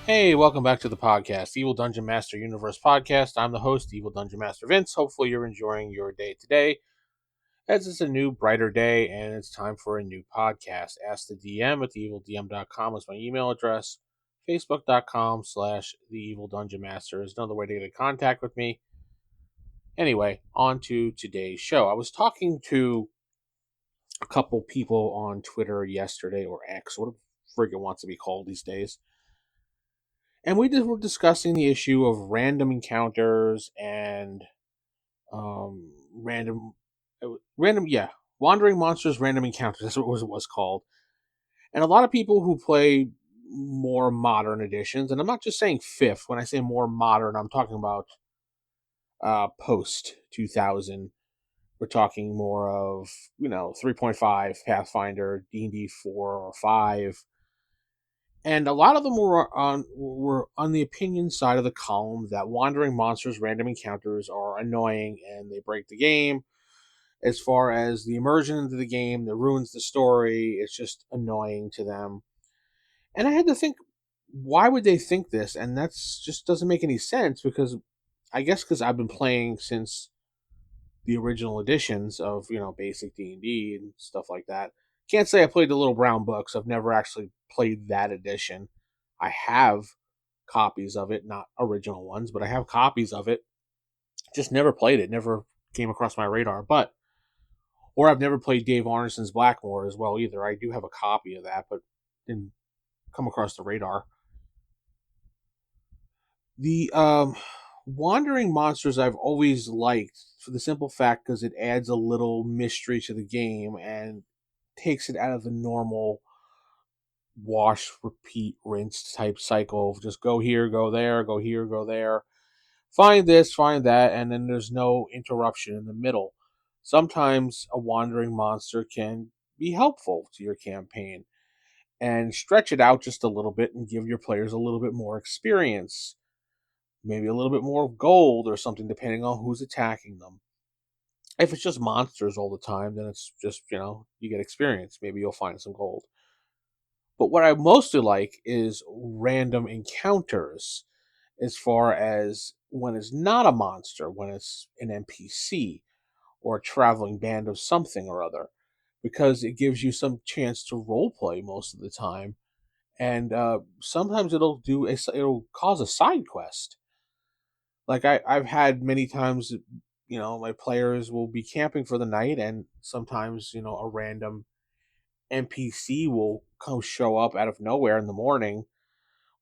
Hey, welcome back to the podcast, Evil Dungeon Master Universe Podcast. I'm the host, Evil Dungeon Master Vince. Hopefully, you're enjoying your day today, as it's a new, brighter day, and it's time for a new podcast. Ask the DM at theevildm.com is my email address. Facebook.com/The Evil Dungeon Master is another way to get in contact with me. Anyway, on to today's show. I was talking to a couple people on Twitter yesterday, or X, what friggin' wants to be called these days. And we were discussing the issue of random encounters and random, yeah, wandering monsters, random encounters. That's what it was called. And a lot of people who play more modern editions, and I'm not just saying fifth. When I say more modern, I'm talking about post 2000. We're talking more of 3.5 Pathfinder, D&D 4 or 5. And a lot of them were on the opinion side of the column that wandering monsters random encounters are annoying and they break the game. As far as the immersion into the game, that ruins the story. It's just annoying to them. And I had to think, why would they think this? And that's just doesn't make any sense because I guess because I've been playing since the original editions of basic D&D and stuff like that. Can't say I played the Little Brown Books. I've never actually played that edition. I have copies of it, not original ones, but I have copies of it. Just never played it. Never came across my radar. Or I've never played Dave Arneson's Blackmore as well either. I do have a copy of that, but didn't come across the radar. The wandering monsters I've always liked for the simple fact because it adds a little mystery to the game and takes it out of the normal wash, repeat, rinse type cycle of just go here, go there, go here, go there, find this, find that, and then there's no interruption in the middle. Sometimes a wandering monster can be helpful to your campaign and stretch it out just a little bit and give your players a little bit more experience, maybe a little bit more gold or something, depending on who's attacking them. If it's just monsters all the time, then it's just, you get experience. Maybe you'll find some gold. But what I mostly like is random encounters, as far as when it's not a monster, when it's an NPC or a traveling band of something or other, because it gives you some chance to role play most of the time. And sometimes it'll cause a side quest. Like I've had many times, my players will be camping for the night, and sometimes a random NPC will come show up out of nowhere in the morning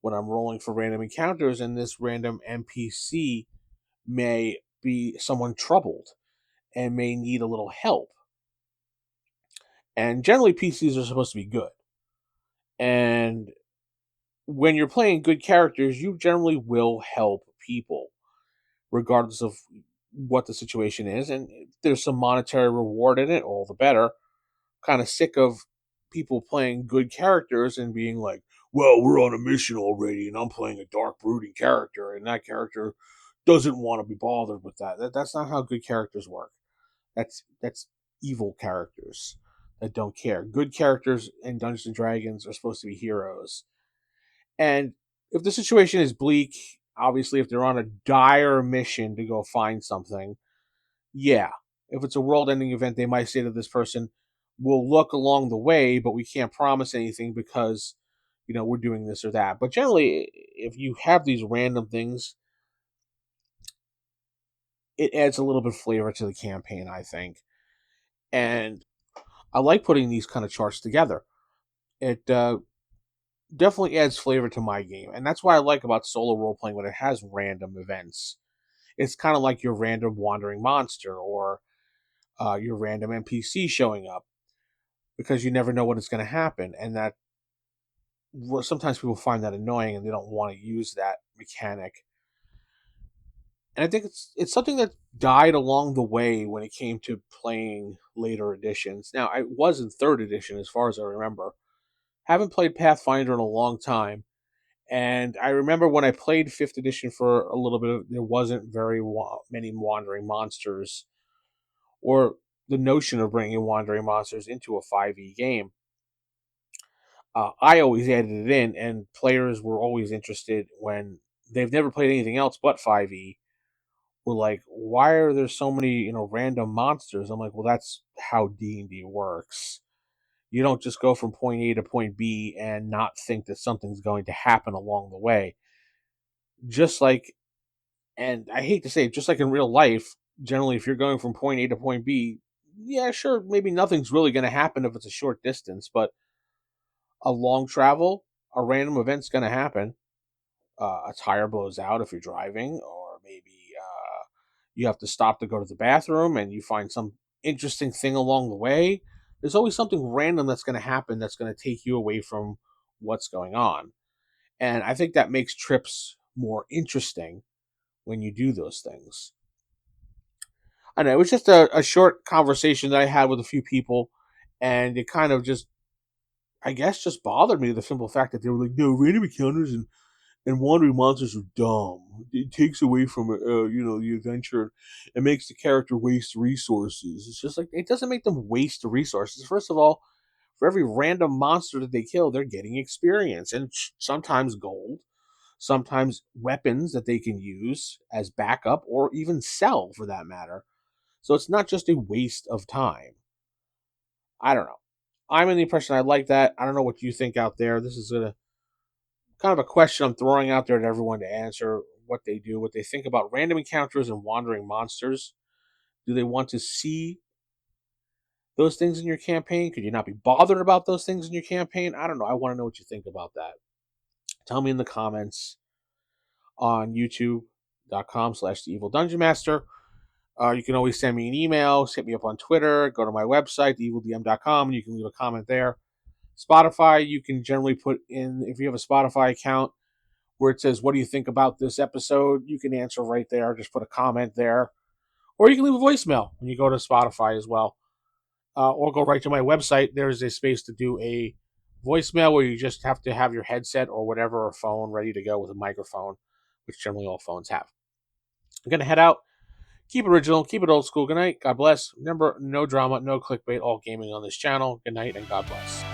when I'm rolling for random encounters, and this random NPC may be someone troubled and may need a little help. And generally, PCs are supposed to be good. And when you're playing good characters, you generally will help people, regardless of what the situation is. And if there's some monetary reward in it, all the better. Kind of sick of people playing good characters and being like, well, we're on a mission already, and I'm playing a dark, brooding character, and that character doesn't want to be bothered with that's not how good characters work. That's evil characters that don't care. Good characters in Dungeons and Dragons are supposed to be heroes. And if the situation is bleak, obviously, if they're on a dire mission to go find something, yeah. If it's a world ending event, they might say to this person, we'll look along the way, but we can't promise anything because, we're doing this or that. But generally, if you have these random things, it adds a little bit of flavor to the campaign, I think. And I like putting these kind of charts together. It definitely adds flavor to my game. And that's what I like about solo role playing when it has random events. It's kind of like your random wandering monster or your random NPC showing up, because you never know what is going to happen, and that sometimes people find that annoying and they don't want to use that mechanic. And I think it's something that died along the way when it came to playing later editions. Now, I was in third edition as far as I remember. Haven't played Pathfinder in a long time, and I remember when I played fifth edition for a little bit, there wasn't very many wandering monsters, or the notion of bringing wandering monsters into a 5e game. I always added it in, and players were always interested when they've never played anything else but 5e. Were like, why are there so many random monsters? I'm like, well, that's how D&D works. You don't just go from point A to point B and not think that something's going to happen along the way. Just like, and I hate to say it, just like in real life, generally, if you're going from point A to point B, yeah, sure, maybe nothing's really going to happen if it's a short distance, but a long travel, a random event's going to happen. A tire blows out if you're driving, or maybe you have to stop to go to the bathroom and you find some interesting thing along the way. There's always something random that's going to happen that's going to take you away from what's going on. And I think that makes trips more interesting when you do those things. I know it was just a short conversation that I had with a few people, and it kind of just, I guess, just bothered me the simple fact that they were like, no, random encounters and wandering monsters are dumb. It takes away from the adventure. It makes the character waste resources. It's just like it doesn't make them waste the resources. First of all, for every random monster that they kill, they're getting experience and sometimes gold, sometimes weapons that they can use as backup or even sell for that matter. So it's not just a waste of time. I don't know. I'm in the impression I like that. I don't know what you think out there. This is a kind of a question I'm throwing out there to everyone to answer what they do, what they think about random encounters and wandering monsters. Do they want to see those things in your campaign? Could you not be bothered about those things in your campaign? I don't know. I want to know what you think about that. Tell me in the comments on youtube.com/the evil dungeon master. You can always send me an email, hit me up on Twitter, go to my website, theevildm.com, and you can leave a comment there. Spotify, you can generally put in, if you have a Spotify account, where it says, what do you think about this episode? You can answer right there. Just put a comment there. Or you can leave a voicemail when you go to Spotify as well. Or go right to my website. There's a space to do a voicemail where you just have to have your headset or whatever, or phone ready to go with a microphone, which generally all phones have. I'm going to head out. Keep it original. Keep it old school. Good night. God bless. Remember, no drama, no clickbait, all gaming on this channel. Good night and God bless.